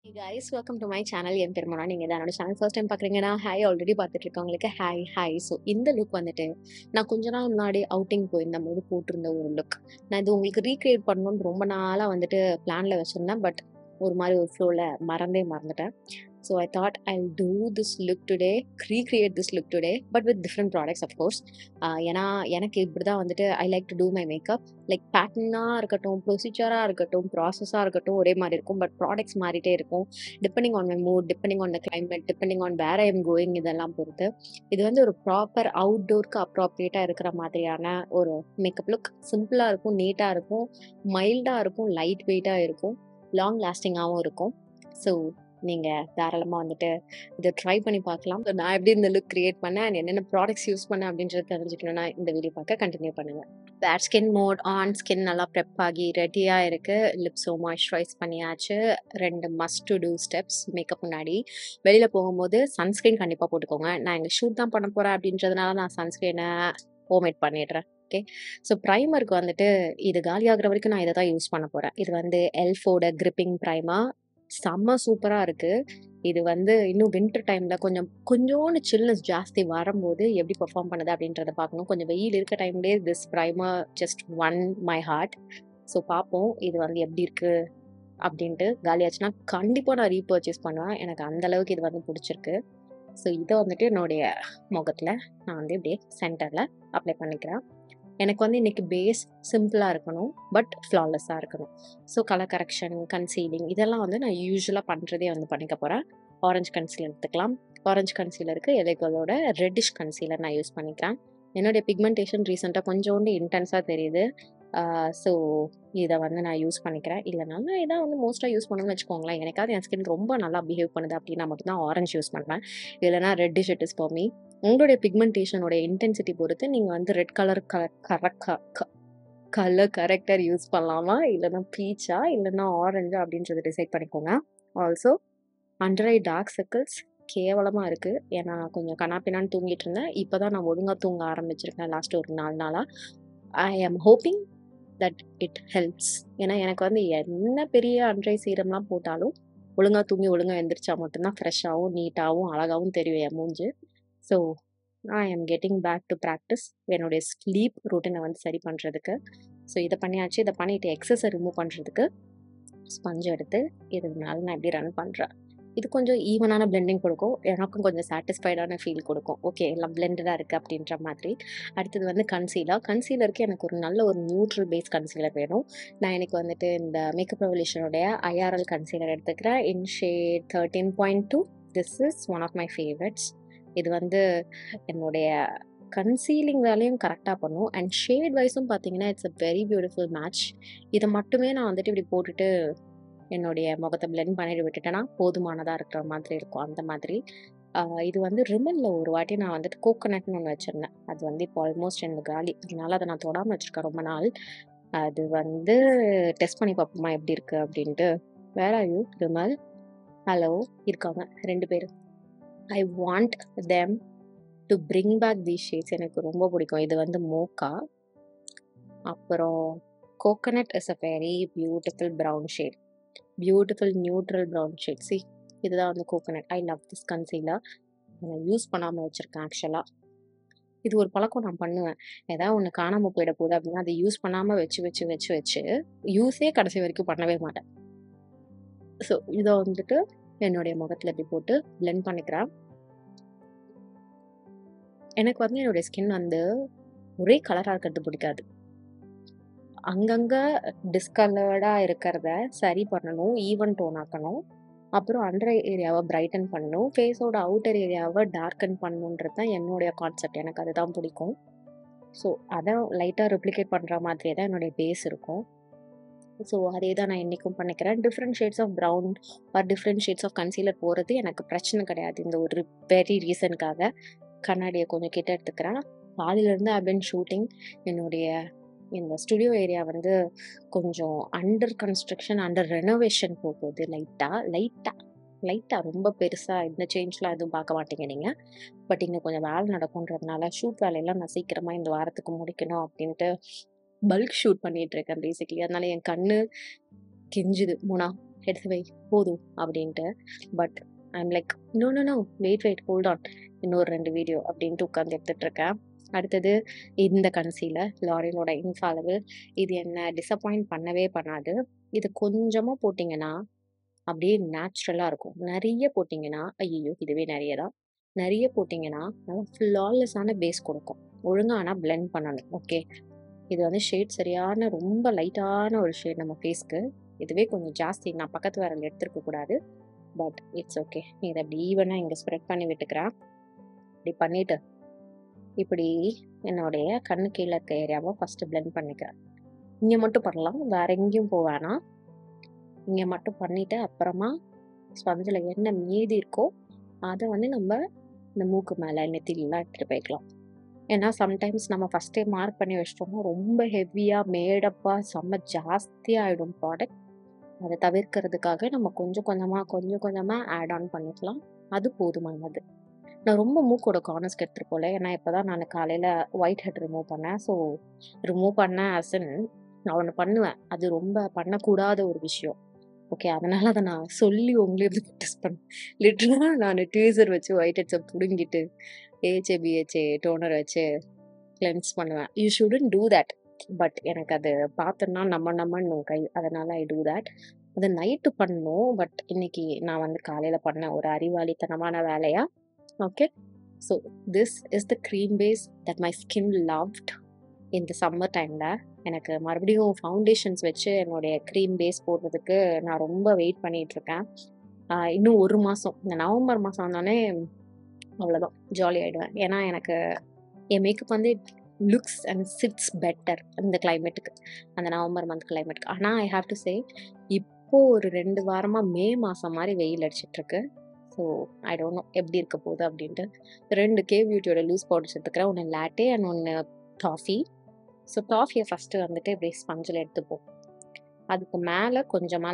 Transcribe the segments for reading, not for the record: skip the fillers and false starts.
Hey guys, welcome to my channel. என் பேர் மோனா. நீங்க என்னோட சேனல் ஃபர்ஸ்ட் டைம் பார்க்குறீங்கன்னா ஹாய் ஆல்ரெடி பார்த்துட்டு இருக்கவங்களுக்கு ஹாய் ஹாய். ஸோ இந்த லுக் வந்துட்டு நான் கொஞ்ச நாள் முன்னாடி அவுட்டிங் போயிருந்த போது போட்டிருந்த ஒரு லுக். நான் இது உங்களுக்கு ரீக்ரியேட் பண்ணணும்னு ரொம்ப நாளாக வந்துட்டு பிளானில் வச்சுருந்தேன். பட் ஒரு மாதிரி ஒரு ஃப்ளோவில் மறந்துட்டேன். So I thought I'll do this look today, recreate this look today, but with different products of course. ஏன்னா எனக்கு இப்படி தான் வந்துட்டு I like to do my makeup. Like பேட்டர்னாக இருக்கட்டும், ப்ரொசீஜராக இருக்கட்டும், ப்ராசஸாக இருக்கட்டும் ஒரே மாதிரி இருக்கும். பட் ப்ராடக்ட்ஸ் மாறிட்டே இருக்கும். Depending on my mood, depending on the climate, depending on where I am going, இதெல்லாம் பொறுத்து. இது வந்து ஒரு ப்ராப்பர் அவுட்டோருக்கு அப்ராப்ரியேட்டாக இருக்கிற மாதிரியான ஒரு மேக்கப் லுக். சிம்பிளாக இருக்கும், நீட்டாக இருக்கும், மைல்டாக இருக்கும், லைட் வெயிட்டாக இருக்கும், லாங் லாஸ்டிங்காகவும் இருக்கும். ஸோ நீங்கள் தாராளமாக வந்துட்டு இதை ட்ரை பண்ணி பார்க்கலாம். ஸோ நான் எப்படி இந்த லுக் கிரியேட் பண்ணேன் அண்ட் என்னென்ன ப்ராடக்ட்ஸ் யூஸ் பண்ணேன் அப்படின்றத தெரிஞ்சுக்கணும்னா இந்த வீடியோ பார்க்க கண்டினியூ பண்ணுங்கள். Bad skin mode on, skin நல்லா ப்ரெப் ஆகி ரெடியாக இருக்குது. லிப்ஸோ மாய்ஸ்சரைஸ் பண்ணியாச்சு. 2 must to do steps makeup முன்னாடி. வெளியில் போகும்போது சன்ஸ்க்ரீன் கண்டிப்பாக போட்டுக்கோங்க. நான் எங்கள் ஷூட் தான் பண்ண போகிறேன் அப்படின்றதுனால நான் சன்ஸ்க்ரீனை ஹோம்மேட் பண்ணிடுறேன். ஓகே. ஸோ ப்ரைமருக்கு வந்துட்டு இது காலியாகிற வரைக்கும் நான் இதை தான் யூஸ் பண்ண போகிறேன். இது வந்து எல்ஃபோட கிரிப்பிங் ப்ரைமர். செம்ம சூப்பராக இருக்குது. இது வந்து இன்னும் வின்டர் டைமில் கொஞ்சோண்டு சில்னஸ் ஜாஸ்தி வரும்போது எப்படி பெர்ஃபார்ம் பண்ணுது அப்படின்றத பார்க்கணும். கொஞ்சம் வெயில் இருக்க டைம்லேயே this primer just won my heart. So பார்ப்போம் இது வந்து எப்படி இருக்குது அப்படின்ட்டு. காலியாச்சுன்னா கண்டிப்பாக நான் ரீபர்ச்சேஸ் பண்ணுவேன். எனக்கு அந்தளவுக்கு இது வந்து பிடிச்சிருக்கு. ஸோ இதை வந்துட்டு என்னுடைய முகத்தில் நான் வந்து இப்படியே சென்டரில் அப்ளை பண்ணிக்கிறேன். எனக்கு வந்து இன்றைக்கி பேஸ் சிம்பிளாக இருக்கணும், பட் ஃப்ளாலெஸ்ஸாக இருக்கணும். ஸோ கலர் கரெக்ஷன், கன்சீலிங் இதெல்லாம் வந்து நான் யூஸ்வலாக பண்ணுறதே வந்து பண்ணிக்க போகிறேன். ஆரஞ்சு கன்சீலர் எடுத்துக்கலாம். ஆரஞ்சு கன்சீலருக்கு எலைகளோட ரெட்டிஷ் கன்சீலர் நான் யூஸ் பண்ணிக்கிறேன். என்னுடைய பிக்மெண்டேஷன் ரீசெண்டாக கொஞ்சோண்டு இன்டென்ஸாக தெரியுது. ஸோ இதை வந்து நான் யூஸ் பண்ணிக்கிறேன். இல்லைனாலும் நான் இதான் வந்து மோஸ்ட்டாக யூஸ் பண்ணணும்னு வச்சுக்கோங்களேன். எனக்காவது என் ஸ்கின் ரொம்ப நல்லா பிஹேவ் பண்ணுது அப்படின்னா மட்டும்தான் ஆரஞ்சு யூஸ் பண்ணுவேன். இல்லைனா reddish it is for me. உங்களுடைய பிக்மெண்டேஷனோட இன்டென்சிட்டி பொறுத்து நீங்கள் வந்து red colour colour corrector use பண்ணலாமா, இல்லைனா பீச்சா, இல்லைனா ஆரஞ்சா அப்படின்றத டிசைட் பண்ணிக்கோங்க. Also under eye dark circles கேவலமாக இருக்குது. ஏன்னா கொஞ்சம் கண்ணாப்பின்னான்னு தூங்கிட்டு இருந்தேன். இப்போ தான் நான் ஒழுங்காக தூங்க ஆரம்பிச்சிருக்கேன் லாஸ்ட் ஒரு 4 நாளாக. ஐ ஆம் ஹோப்பிங் தட் இட் ஹெல்ப்ஸ். ஏன்னா எனக்கு வந்து என்ன பெரிய அண்டர் ஐ சீரம்லாம் போட்டாலும் ஒழுங்காக தூங்கி ஒழுங்காக எழுந்திரிச்சா மட்டும்தான் ஃப்ரெஷ்ஷாகவும் நீட்டாகவும் அழகாகவும் தெரியும் என் மூஞ்சி. So I am getting back to practice என்னுடைய ஸ்லீப் ரூட்டினை வந்து சரி பண்ணுறதுக்கு. ஸோ இதை பண்ணியாச்சு. இதை பண்ணிவிட்டு எக்ஸஸை ரிமூவ் பண்ணுறதுக்கு ஸ்பஞ்ச் எடுத்து இதனால நான் எப்படி ரன் பண்ணுறேன். இது கொஞ்சம் ஈவனான பிளெண்டிங் கொடுக்கும். எனக்கும் கொஞ்சம் சாட்டிஸ்ஃபைடான ஃபீல் கொடுக்கும். ஓகே எல்லாம் பிளெண்டடாக இருக்குது அப்படின்ற மாதிரி. அடுத்தது வந்து கன்சீலருக்கு எனக்கு ஒரு நல்ல ஒரு நியூட்ரல் பேஸ் கன்சீலர் வேணும். நான் எனக்கு வந்துட்டு இந்த மேக்கப் ரெவல்யூஷனுடைய IRL கன்சீலர் எடுத்துக்கிறேன். In shade 13.2. This is one of my favourites. இது வந்து என்னுடைய கன்சீலிங் வேலையும் கரெக்டாக பண்ணும். அண்ட் ஷேட் வைஸும் பார்த்தீங்கன்னா it's a very beautiful match. இதை மட்டுமே நான் வந்துட்டு இப்படி போட்டுட்டு என்னுடைய முகத்தை பிளெண்ட் பண்ணிட்டு விட்டுட்டேன்னா போதுமானதாக இருக்கிற மாதிரி இருக்கும். அந்த மாதிரி இது வந்து ரிமனில் ஒரு வாட்டி நான் வந்துட்டு கோகோனட்னு ஒன்று வச்சுருந்தேன். அது வந்து இப்போ ஆல்மோஸ்ட் எனக்கு காலி. அதனால அதை நான் தொடாமல் வச்சுருக்கேன் ரொம்ப நாள். அது வந்து டெஸ்ட் பண்ணி பார்ப்போமா எப்படி இருக்குது அப்படின்ட்டு. Where are you Rimmel? Hello இருக்காங்க 2 பேர். I want them to bring back these shades. எனக்கு ரொம்ப பிடிக்கும். இது வந்து மோக்கா, அப்புறம் coconut is a very beautiful brown shade, beautiful neutral brown shade. See இதுதான் வந்து கோகோனட். I love this concealer. நான் யூஸ் பண்ணாமல் வச்சுருக்கேன் ஆக்சுவலாக. இது ஒரு பழக்கம் நான் பண்ணுவேன். ஏதாவது ஒன்று காணாமல் போயிட போகுது அப்படின்னா அதை யூஸ் பண்ணாமல் வச்சு யூஸே கடைசி வரைக்கும் பண்ணவே மாட்டேன். ஸோ இதை வந்துட்டு என்னுடைய முகத்தில் இப்படி போட்டு பிளெண்ட் பண்ணிக்கிறேன். எனக்கு வந்து என்னுடைய ஸ்கின் வந்து ஒரே கலராக இருக்கிறது பிடிக்காது. அங்கங்கே டிஸ்கலர்டாக இருக்கிறத சரி பண்ணணும், ஈவன் டோன் ஆக்கணும். அப்புறம் அண்டர் ஏரியாவை பிரைட்டன் பண்ணணும், ஃபேஸோட அவுட்டர் ஏரியாவை டார்க்கன் பண்ணணுன்றது தான் என்னுடைய கான்செப்ட். எனக்கு அதுதான் பிடிக்கும். ஸோ அதை லைட்டாக ரெப்ளிகேட் பண்ணுற மாதிரியே தான் என்னுடைய பேஸ் இருக்கும். ஸோ அதே தான் நான் இன்றைக்கும் பண்ணிக்கிறேன். Different shades of brown or different shades of concealer போகிறது எனக்கு பிரச்சனை கிடையாது. இந்த ஒரு வெரி ரீசனுக்காக கண்ணாடியை கொஞ்சம் கிட்ட எடுத்துக்கிறேன். பாதியிலேருந்து ஐ பின் ஷூட்டிங். என்னுடைய இந்த ஸ்டுடியோ ஏரியா வந்து கொஞ்சம் அண்டர் கன்ஸ்ட்ரக்ஷன், அண்டர் ரெனோவேஷன் போகுது. லைட்டாக ரொம்ப பெருசாக இந்த சேஞ்ச்லாம் எதுவும் பார்க்க மாட்டீங்க நீங்கள். பட் இங்கே கொஞ்சம் வேலை நடக்குன்றதுனால ஷூட் வேலையெல்லாம் நான் சீக்கிரமாக இந்த வாரத்துக்கு முடிக்கணும் அப்படின்ட்டு பல்க் ஷூட் பண்ணிகிட்ருக்கேன் பேசிக்கலி. அதனால என் கண்ணு கெஞ்சுது, மோனா எடுத்து வை போதும் அப்படின்ட்டு. But I'm like no no no wait hold on, இன்னொரு 2 வீடியோ அப்படின்ட்டு உட்காந்து எடுத்துட்டு இருக்கேன். அடுத்தது இந்த கன்சீலர் லாரியலோட இன்ஃபாலபிள். இது என்ன டிசப்பாயிண்ட் பண்ணவே பண்ணாது. இது கொஞ்சமா போட்டிங்கன்னா அப்படியே நேச்சுரலா இருக்கும். நிறைய போட்டிங்கன்னா ஐயையோ இதுவே நிறைய தான். நிறைய போட்டிங்கன்னா நல்லா ஃப்ளாலெஸ்ஸான பேஸ் கொடுக்கும். ஒழுங்கா ஆனா பிளெண்ட் பண்ணணும். ஓகே, இது வந்து ஷேட் சரியான ரொம்ப லைட்டான ஒரு ஷேட் நம்ம ஃபேஸ்க்கு. இதுவே கொஞ்சம் ஜாஸ்தி. நான் பக்கத்து விரல் எடுத்துருக்க கூடாது. But it's okay. இதை அப்படி ஈவனா இங்க ஸ்ப்ரெட் பண்ணி விட்டுக்கிறேன். இப்படி பண்ணிட்டு இப்படி என்னுடைய கண்ணு கீழே இருக்க ஏரியாவை ஃபர்ஸ்ட் பிளெண்ட் பண்ணிக்கிறேன். இங்க மட்டும் பண்ணலாம், வேற எங்கேயும் போவேனா. இங்க மட்டும் பண்ணிட்டு அப்புறமா ஸ்பஞ்சில் என்ன மீதி இருக்கோ அதை வந்து நம்ம இந்த மூக்கு மேலே நெத்திலாம் எடுத்துகிட்டு போய்க்கலாம். ஏன்னா சம்டைம்ஸ் நம்ம ஃபஸ்ட்டே மார்க் பண்ணி வச்சிட்டோம்னா ரொம்ப ஹெவியாக மேடப்பாக செம்ம ஜாஸ்தியாக ஆகிடும் ப்ராடக்ட். அதை தவிர்க்கிறதுக்காக நம்ம கொஞ்சம் கொஞ்சமாக ஆட் ஆன் பண்ணிக்கலாம். அது போதுமானது. நான் ரொம்ப மூக்கோட கார்னர்ஸ்க்கு எடுத்துகிட்டு போகல. ஏன்னா இப்போ தான் நான் காலையில் ஒயிட் ஹெட் ரிமூவ் பண்ணேன். ஸோ ரிமூவ் பண்ணேன் அசன் நான் ஒன்று பண்ணுவேன். அது ரொம்ப பண்ணக்கூடாத ஒரு விஷயம். ஓகே, அதனால அதை நான் சொல்லி உங்களே டெஸ்ட் பண்ணேன். லிட்டரலாக நான் டீசர் வச்சு ஒயிட் ஹெட்ஸை பிடுங்கிட்டு ஏஹெச்ஏ பிஹெச்ஏ டோனர் வச்சு கிளென்ஸ் பண்ணுவேன். You shouldn't do that. But எனக்கு அது பார்த்தோன்னா நம்மன்னு கை, அதனால ஐ டூ தட். அதை நைட்டு பண்ணணும். பட் இன்னைக்கு நான் வந்து காலையில் பண்ணேன் ஒரு அறிவாளித்தனமான வேலையா. Okay, so this is the cream base that my skin loved இந்த சம்மர் டைமில். எனக்கு மறுபடியும் ஃபவுண்டேஷன்ஸ் வச்சு என்னுடைய க்ரீம் பேஸ் போடுறதுக்கு நான் ரொம்ப வெயிட் பண்ணிகிட்ருக்கேன். இன்னும் 1 மாதம், இந்த நவம்பர் மாதம் வந்தோடனே அவ்வளோதான், ஜாலி ஆகிடுவேன். ஏன்னா எனக்கு என் மேக்கப் வந்து லுக்ஸ் அண்ட் சிட்ஸ் பெட்டர் இந்த கிளைமேட்டுக்கு, அந்த நவம்பர் மந்த் கிளைமேட்டுக்கு. ஆனால் ஐ ஹாவ் டு சே இப்போது ஒரு 2 வாரமாக மே மாதம் மாதிரி வெயில் அடிச்சிட்ருக்கு. ஸோ ஐ டோன்ட் நோ எப்படி இருக்க போகுது அப்படின்ட்டு. 2 கே பியூட்டியோட லூஸ் பவுடர்ஸ் எடுத்துக்கிறேன். ஒன்று லாட்டே அண்ட் ஒன்று டாஃபி. ஸோ டாஃபியை ஃபஸ்ட்டு வந்துட்டு இப்படி ஸ்பஞ்சில் எடுத்துப்போம். அதுக்கு மேலே கொஞ்சமாக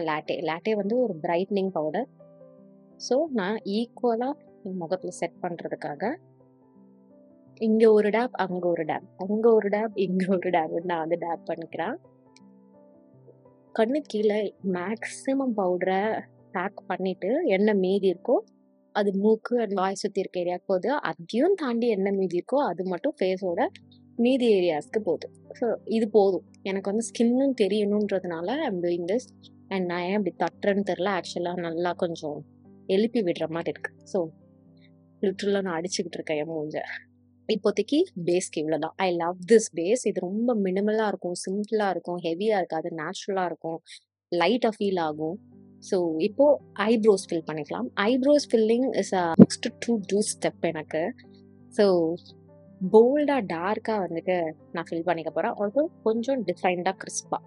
லாட்டே வந்து ஒரு பிரைட்னிங் பவுடர். ஸோ நான் ஈக்குவலாக என் முகத்தில் செட் பண்ணுறதுக்காக இங்கே ஒரு டேப், அங்கே ஒரு டேப், அங்கே ஒரு டேப், இங்கே ஒரு டேப் நான் வந்து டேப் பண்ணிக்கிறேன். கண்ணு கீழே மேக்ஸிமம் பவுடரை பேக் பண்ணிவிட்டு என்ன மீதி இருக்கோ அது மூக்கு அண்ட் வாய் சுற்றி இருக்க ஏரியாவுக்கு போகுது. அதையும் தாண்டி என்ன மீதி இருக்கோ அது மட்டும் ஃபேஸோட மீதி ஏரியாஸ்க்கு போகுது. ஸோ இது போதும். எனக்கு வந்து ஸ்கின்னும் தெரியணுன்றதுனால ஐம் டூயிங் திஸ். அண்ட் நான் ஏன் இப்படி தட்டுறேன்னு தெரில. ஆக்சுவலாக நல்லா கொஞ்சம் எழுப்பி விடுற மாதிரி இருக்கு. ஸோ லிட்டரலாக நான் அடிச்சுக்கிட்டு இருக்கேன் என் மூஞ்ச. இப்போதைக்கு பேஸ்க்கு இவ்வளோதான். I love this base. இது ரொம்ப மினிமலாக இருக்கும், சிம்பிளாக இருக்கும், ஹெவியாக இருக்காது, நேச்சுரலாக இருக்கும், லைட்டாக ஃபீல் ஆகும். ஸோ இப்போ ஐப்ரோஸ் ஃபில் பண்ணிக்கலாம். Eyebrows filling is a next to step எனக்கு. ஸோ போல்டாக டார்க்காக வந்துட்டு நான் ஃபில் பண்ணிக்க போகிறேன். ஆல்சோ கொஞ்சம் டிஃபைன்டாக கிறிஸ்பாக.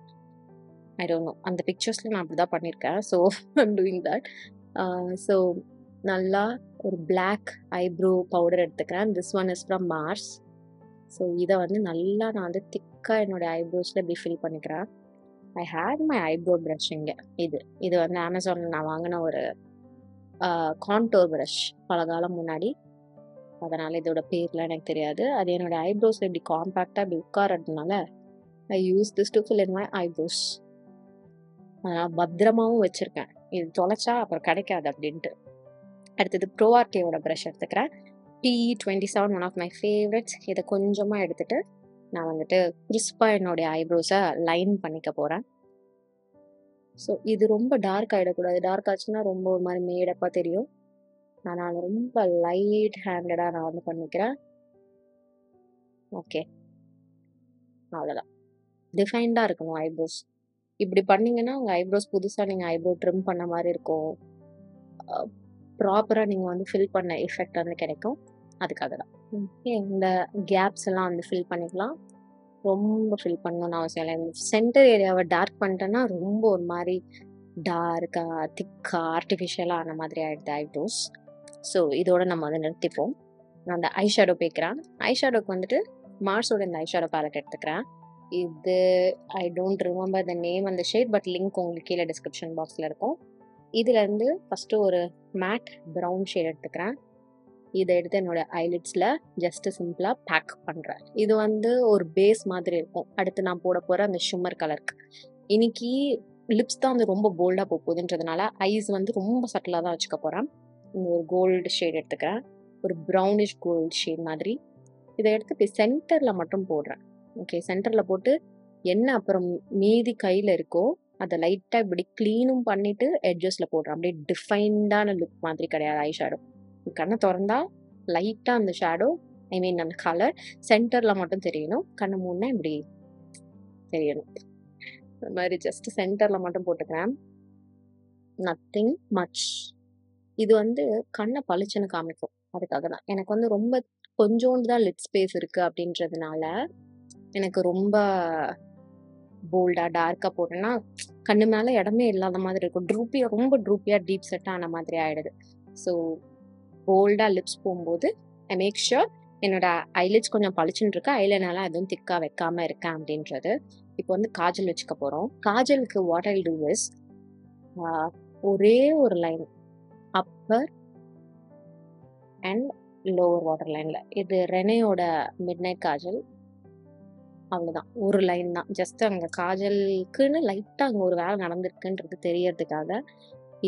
ஐ டோன்ட் நோ, அந்த பிக்சர்ஸில் நான் அப்படி தான் பண்ணியிருக்கேன். So I'm doing that. So நல்லா ஒரு பிளாக் ஐப்ரோ பவுடர் எடுத்துக்கிறேன். This one is from Mars. So இதை வந்து நல்லா நான் வந்து திக்காக என்னோடய ஐப்ரோஸில் இப்படி ஃபில் பண்ணிக்கிறேன். ஐ ஹேட் மை ஐப்ரோ ப்ரஷ் இங்கே. இது வந்து அமேசானில் நான் வாங்கின ஒரு கான்டோர் ப்ரஷ் பல காலம் முன்னாடி. அதனால் இதோட பேர்லாம் எனக்கு தெரியாது. அது என்னோடய ஐப்ரோஸில் இப்படி காம்பேக்டாக இப்படி உட்காரதுனால I use this to fill in my eyebrows. அதனால் பத்திரமாகவும் வச்சுருக்கேன். இது தொலைச்சா அப்புறம் கிடைக்காது அப்படின்ட்டு. அடுத்தது ப்ரோஆர்கேவோட ப்ரஷ் எடுத்துக்கிறேன். P27 one of my favourites. இதை கொஞ்சமாக எடுத்துகிட்டு நான் வந்துட்டு கிறிஸ்பாக என்னுடைய ஐப்ரோஸை லைன் பண்ணிக்க போகிறேன். ஸோ இது ரொம்ப டார்க் ஆகிடக்கூடாது. டார்க் ஆச்சுன்னா ரொம்ப ஒரு மாதிரி மேடப்பாக தெரியும். நான் ரொம்ப லைட் ஹேண்டடாக நான் வந்து பண்ணிக்கிறேன். ஓகே, அவ்வளோதான். டிஃபைன்டாக இருக்கணும் ஐப்ரோஸ். இப்படி பண்ணிங்கன்னா உங்கள் ஐப்ரோஸ் புதுசாக நீங்கள் ஐப்ரோ ட்ரிம் பண்ண மாதிரி இருக்கும். ப்ராப்பராக நீங்கள் வந்து ஃபில் பண்ண எஃபெக்ட் வந்து கிடைக்கும். அதுக்காக தான். இந்த கேப்ஸ் எல்லாம் வந்து ஃபில் பண்ணிக்கலாம். ரொம்ப ஃபில் பண்ணணும்னு அவசியம் இல்லை. சென்டர் ஏரியாவை டார்க் பண்ணிட்டேன்னா ரொம்ப ஒரு மாதிரி டார்க்காக திக்காக ஆர்டிஃபிஷியலாக ஆன மாதிரி ஆகிடுது ஐப்ரோஸ். ஸோ இதோட நம்ம வந்து நிறுத்திப்போம். நான் அந்த ஐ ஷேடோ போய்க்கிறேன். ஐ ஷேடோக்கு வந்துட்டு மார்ஸோட இந்த ஐ ஷேடோ பேலட் எடுத்துக்கிறேன். இது I don't remember the name அந்த ஷேட், பட் லிங்க் உங்களுக்கு கீழே டிஸ்கிரிப்ஷன் பாக்ஸில் இருக்கும். இதுலேருந்து ஃபஸ்ட்டு ஒரு மேட் ப்ரௌன் ஷேட் எடுத்துக்கிறேன். இதை எடுத்து என்னோட ஐலிட்ஸில் ஜஸ்ட்டு சிம்பிளாக பேக் பண்ணுறேன். இது வந்து ஒரு பேஸ் மாதிரி இருக்கும். அடுத்து நான் போட போகிற அந்த ஷிம்மர் கலருக்கு. இன்னைக்கு லிப்ஸ் தான் வந்து ரொம்ப போல்டாக போகுதுன்றதுனால ஐஸ் வந்து ரொம்ப சட்டிலாக தான் வச்சுக்க போகிறேன். ஒரு கோல்டு ஷேட் எடுத்துக்கிறேன். ஒரு ப்ரௌனிஷ் கோல்டு ஷேட் மாதிரி. இதை எடுத்து இப்படி சென்டரில் மட்டும் போடுறேன். ஓகே, சென்டரில் போட்டு என்ன அப்புறம் மீதி கையில் இருக்கோ அதை லைட்டாக இப்படி க்ளீனும் பண்ணிவிட்டு எட்ஜஸில் போடுறேன். அப்படியே டிஃபைன்டான லுக் மாதிரி கிடையாது ஐ ஷேடோ. கண்ணை திறந்தா லைட்டாக அந்த ஷேடோ ஐ மீன் அந்த கலர் சென்டரில் மட்டும் தெரியணும். கண்ணை மூடினா இப்படி தெரியணும். இந்த மாதிரி ஜஸ்ட் சென்டரில் மட்டும் போட்டுக்கிறேன். Nothing much. இது வந்து கண்ணை பளிச்சுன்னு காமிக்கும். அதுக்காக தான் எனக்கு வந்து ரொம்ப கொஞ்சோண்டு தான் லிட் ஸ்பேஸ் இருக்குது அப்படின்றதுனால எனக்கு ரொம்ப போல்டாக டார்க்காக போட்டேன்னா கண்ணு மேலே இடமே இல்லாத மாதிரி இருக்கும். ட்ரூப்பியாக ரொம்ப ட்ரூப்பியாக டீப் செட் ஆன மாதிரி ஆகிடுது. ஸோ போல்டாக லிப்ஸ் போகும்போது ஐ மேக் ஷுர் என்னோட ஐலிட்ஸ் கொஞ்சம் பளிச்சுன்னு இருக்கு, ஐலைனர்லாம் எதுவும் திக்காக வைக்காமல் இருக்கேன் அப்படின்றது. இப்போ வந்து காஜல் வச்சுக்க போகிறோம். காஜலுக்கு வாட் ஐ டூ இஸ் ஒரே ஒரு line upper and lower water லைனில். இது ரெனேயோட மிட் நைட் காஜல். அவ்வளோதான், ஒரு லைன் தான். ஜஸ்ட் அங்கே காஜலுக்குன்னு லைட்டாக அங்கே ஒரு வேலை நடந்திருக்குன்றது தெரியறதுக்காக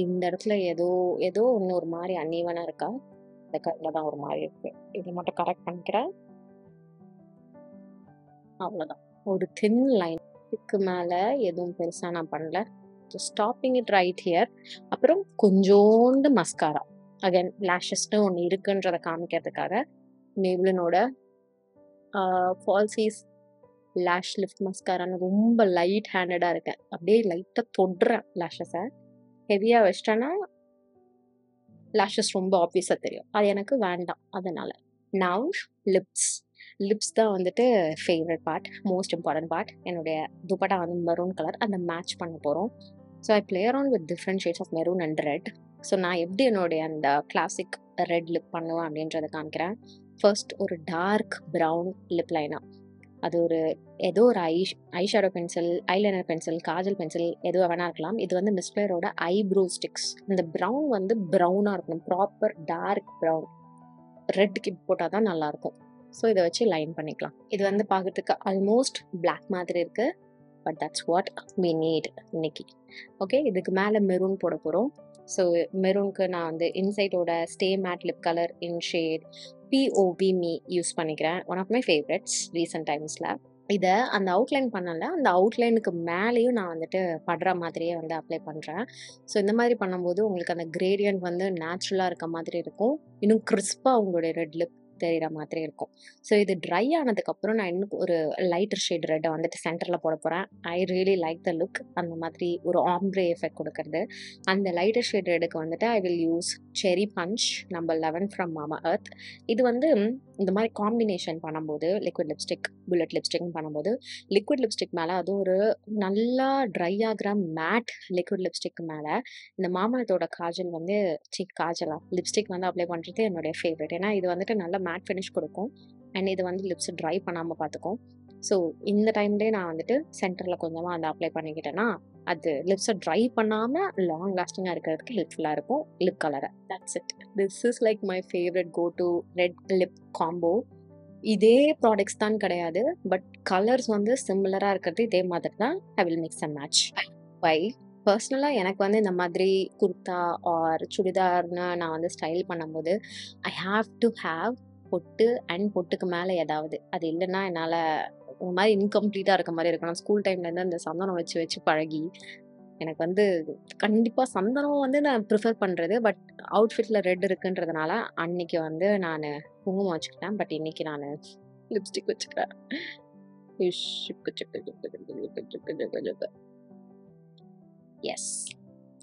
இந்த இடத்துல ஏதோ ஏதோ ஒன்று ஒரு மாதிரி அன்னீவனாக இருக்கா, இந்த கண்ணில் தான் ஒரு மாதிரி இருக்குது. இதை மட்டும் கரெக்ட் பண்ணிக்கிறேன். அவ்வளோதான், ஒரு தின் லைன். இதுக்கு மேலே எதுவும் பெருசாக நான் பண்ணல. Just stopping it right here. அப்புறம் கொஞ்சோண்டு மஸ்காரா, அகைன் லேஷஸ்னு ஒன்று இருக்குன்றதை காமிக்கிறதுக்காக மேப்ளினோட ஃபால்சீஸ் லேஷ் லிஃப்ட் மஸ்காரான்னு ரொம்ப லைட் ஹேண்டடாக இருக்கேன். அப்படியே லைட்டாக தொடுறேன் லேஷஸை. ஹெவியாக வச்சிட்டேன்னா லேஷஸ் ரொம்ப ஆப்வியஸாக தெரியும், அது எனக்கு வேண்டாம். அதனால் நவ் லிப்ஸ் தான் வந்துட்டு favourite part, most important part. என்னுடைய துப்பட்டா வந்து மெரூன் கலர், அந்த மேட்ச் பண்ண போகிறோம். So I play around with different shades of maroon and red. So நான் எப்படி என்னுடைய அந்த கிளாசிக் ரெட் லிப் பண்ணுவேன் அப்படின்றத காமிக்கிறேன். ஃபர்ஸ்ட் ஒரு டார்க் ப்ரௌன் லிப் லைனாக, அது ஒரு ஏதோ ஒரு eye shadow pencil, eyeliner pencil, kajal pencil எதுவாக வேணா இருக்கலாம். இது வந்து மிஸ் பிளேயரோட ஐப்ரோ ஸ்டிக்ஸ். இந்த ப்ரௌன் வந்து ப்ரௌனாக இருக்கணும், proper dark brown. Red kit போட்டால் தான் நல்லாயிருக்கும். ஸோ இதை வச்சு லைன் பண்ணிக்கலாம். இது வந்து பார்க்கறதுக்கு ஆல்மோஸ்ட் பிளாக் மாதிரி இருக்குது, but that's what we need இன்னைக்கு. ஓகே, இதுக்கு மேலே மெரூன் போட போகிறோம். ஸோ மெரூனுக்கு நான் வந்து இன்சைட்டோட stay matte lip colour in shade POV me use பண்ணிக்கிறேன். One of my favourites recent டைம்ஸில். இதை அந்த அவுட்லைன் பண்ணல, அந்த அவுட்லைனுக்கு மேலேயும் நான் வந்துட்டு படுற மாதிரியே வந்து அப்ளை பண்ணுறேன். ஸோ இந்த மாதிரி பண்ணும்போது உங்களுக்கு அந்த கிரேடியன்ட் வந்து நேச்சுரலாக இருக்க மாதிரி இருக்கும், இன்னும் கிறிஸ்பாக உங்களுடைய ரெட் லிப் தெரிகிற மாதிரி இருக்கும். ஸோ இது ட்ரை ஆனதுக்கப்புறம் நான் இன்னும் ஒரு லைட்டர் ஷேட் ரெட்டை வந்துட்டு சென்டரில் போட போகிறேன். I really like the look. அந்த மாதிரி ஒரு ஆம்ப்ரே எஃபெக்ட் கொடுக்கறது. அந்த லைட்டர் ஷேட் ரெட்டுக்கு வந்துட்டு ஐ வில் யூஸ் செரி பஞ்ச் நம்பர் 11 ஃப்ரம் மாமா எர்த். இது வந்து இந்த மாதிரி காம்பினேஷன் பண்ணும்போது லிக்விட் லிப்ஸ்டிக், புல்லட் லிப்ஸ்டிக் பண்ணும்போது லிக்விட் லிப்ஸ்டிக் மேலே, அதுவும் ஒரு நல்லா ட்ரை ஆகிற மேட் லிக்விட் லிப்ஸ்டிக் மேலே இந்த மாமாத்தோட காஜல் வந்து லிப்ஸ்டிக் வந்து அப்ளை பண்ணுறது என்னுடைய ஃபேவரட். ஏன்னா இது வந்துட்டு நல்ல மேட் ஃபினிஷ் கொடுக்கும் அண்ட் இது வந்து லிப்ஸை ட்ரை பண்ணாமல் பார்த்துக்கும். ஸோ இந்த டைம்லேயே நான் வந்துட்டு சென்டரில் கொஞ்சமாக அந்த அப்ளை பண்ணிக்கிட்டேன்னா அது லிப்ஸை ட்ரை பண்ணாமல் லாங் லாஸ்டிங்காக இருக்கிறதுக்கு ஹெல்ப்ஃபுல்லாக இருக்கும் லிப் கலரை. That's it. This is like my favourite go to red lip combo. இதே ப்ராடக்ட்ஸ் தான் கிடையாது, பட் கலர்ஸ் வந்து சிமிலராக இருக்கிறது இதே மாதிரி தான். I will mix and match. Why பர்சனலாக எனக்கு வந்து இந்த மாதிரி குர்தா ஆர் சுடிதார்னு நான் வந்து ஸ்டைல் பண்ணும்போது ஐ ஹாவ் டு ஹாவ் பொட்டு அண்ட் பொட்டுக்கு மேலே ஏதாவது, அது இல்லைன்னா என்னால் ஒரு மாதிரி இன்கம்ப்ளீட்டாக இருக்க மாதிரி இருக்கும். நான் ஸ்கூல் டைம்லேருந்து அந்த சந்தனம் வச்சு வச்சு பழகி எனக்கு வந்து கண்டிப்பாக சந்தனம் வந்து நான் ப்ரிஃபர் பண்ணுறது. பட் அவுட்ஃபிட்டில் ரெட் இருக்குன்றதுனால அன்னைக்கு வந்து நான் குங்குமம் வச்சுக்கிட்டேன், பட் இன்னைக்கு நான் லிப்ஸ்டிக் வச்சுக்கிறேன். Yes,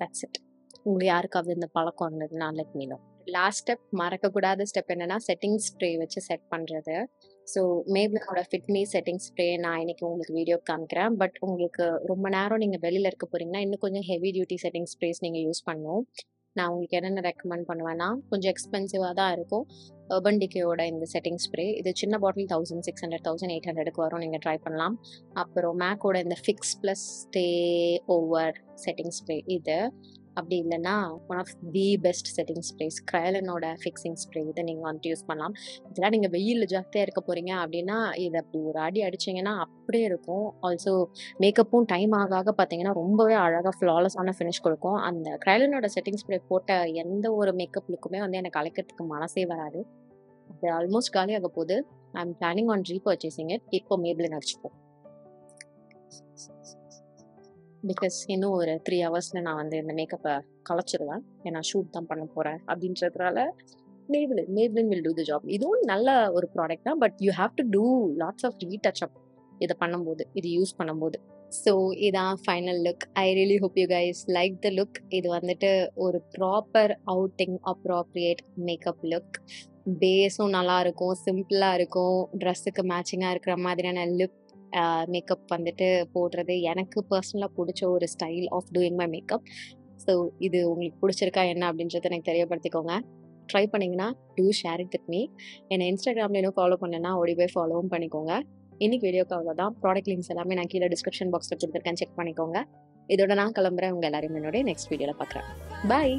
that's it. உங்களுக்கு யாருக்காவது இந்த பழக்கம் இருந்ததுன்னா let me know. Last step, மறக்கக்கூடாத ஸ்டெப் என்னன்னா செட்டிங் ஸ்ப்ரே வச்சு செட் பண்ணுறது. ஸோ மேப்ளினோட ஃபிட் மீ செட்டிங் ஸ்ப்ரே நான் இன்னைக்கு உங்களுக்கு வீடியோ காமிக்கிறேன். பட் உங்களுக்கு ரொம்ப நேரம் நீங்கள் வெளியில் இருக்க போகிறீங்கன்னா இன்னும் கொஞ்சம் ஹெவி டியூட்டி செட்டிங் ஸ்ப்ரேஸ் நீங்கள் யூஸ் பண்ணணும். நான் உங்களுக்கு என்னென்ன ரெக்கமெண்ட் பண்ணுவேன்னா, கொஞ்சம் எக்ஸ்பென்சிவாக தான் இருக்கும், அர்பன் டிகேயோட இந்த செட்டிங் ஸ்ப்ரே. இது சின்ன பாட்டில் 1600 1800க்கு வரும், நீங்கள் ட்ரை பண்ணலாம். அப்புறம் மேக்கோட இந்த fix plus stay over setting spray, இது அப்படி இல்லைன்னா one of the best setting sprays க்ரைலனோட ஃபிக்ஸிங் ஸ்ப்ரே இதை நீங்கள் வந்துட்டு யூஸ் பண்ணலாம். இதெல்லாம் நீங்கள் வெயிலில் ஜாஸ்தியாக இருக்க போகிறீங்க அப்படின்னா இதை அப்படி ஒரு அடி அடிச்சிங்கன்னா அப்படியே இருக்கும். ஆல்சோ மேக்கப்பும் டைம் ஆக ஆக பார்த்தீங்கன்னா ரொம்பவே அழகாக ஃப்ளாலஸான ஃபினிஷ் கொடுக்கும். அந்த க்ரைலனோட செட்டிங் ஸ்ப்ரே போட்ட எந்த ஒரு மேக்கப் லுக்குமே வந்து எனக்கு அழைக்கிறதுக்கு மனசே வராது. அது ஆல்மோஸ்ட் காலியாக போகுது. I am planning on repurchasing it. இப்போ மேபிளின் அடிச்சுப்போம். பிகாஸ் இன்னும் ஒரு 3 ஹவர்ஸில் நான் வந்து இந்த மேக்கப்பை கலைச்சிருவேன். ஏன்னா ஷூட் தான் பண்ண போகிறேன் அப்படின்றதுனால Maybelline will do the job. இதுவும் நல்ல ஒரு ப்ராடக்ட் தான். But you have to do lots of retouch up இதை பண்ணும்போது, இது யூஸ் பண்ணும்போது. ஸோ இதான் final look. I really hope you guys like the look. இது வந்துட்டு ஒரு proper outing appropriate makeup look. பேஸும் நல்லா இருக்கும், சிம்பிளாக இருக்கும், ட்ரெஸ்ஸுக்கு மேட்சிங்காக இருக்கிற மாதிரியான லிப் மேக்கப் வந்துட்டு போடுறது எனக்கு பர்சனலாக பிடிச்ச ஒரு style of doing my makeup. So இது உங்களுக்கு பிடிச்சிருக்கா என்ன அப்படின்றத எனக்கு தெரியப்படுத்திக்கோங்க. ட்ரை பண்ணிங்கன்னா do share it with me. என்னை இன்ஸ்டாகிராமில் இன்னும் ஃபாலோ பண்ணேன்னா ஓடி போய் ஃபாலோவும் பண்ணிக்கோங்க. இன்னைக்கு வீடியோக்கு அவ்வளோதான். ப்ராடக்ட் லிங்க்ஸ் எல்லாமே நான் கீழே டிஸ்கிரிப்ஷன் பாக்ஸில் கொடுத்துருக்கேன், செக் பண்ணிக்கோங்க. இதோட நான் கிளம்புறேன். உங்கள் எல்லாரையும் என்னுடைய நெக்ஸ்ட் வீடியோவில் பார்க்குறேன். பாய்.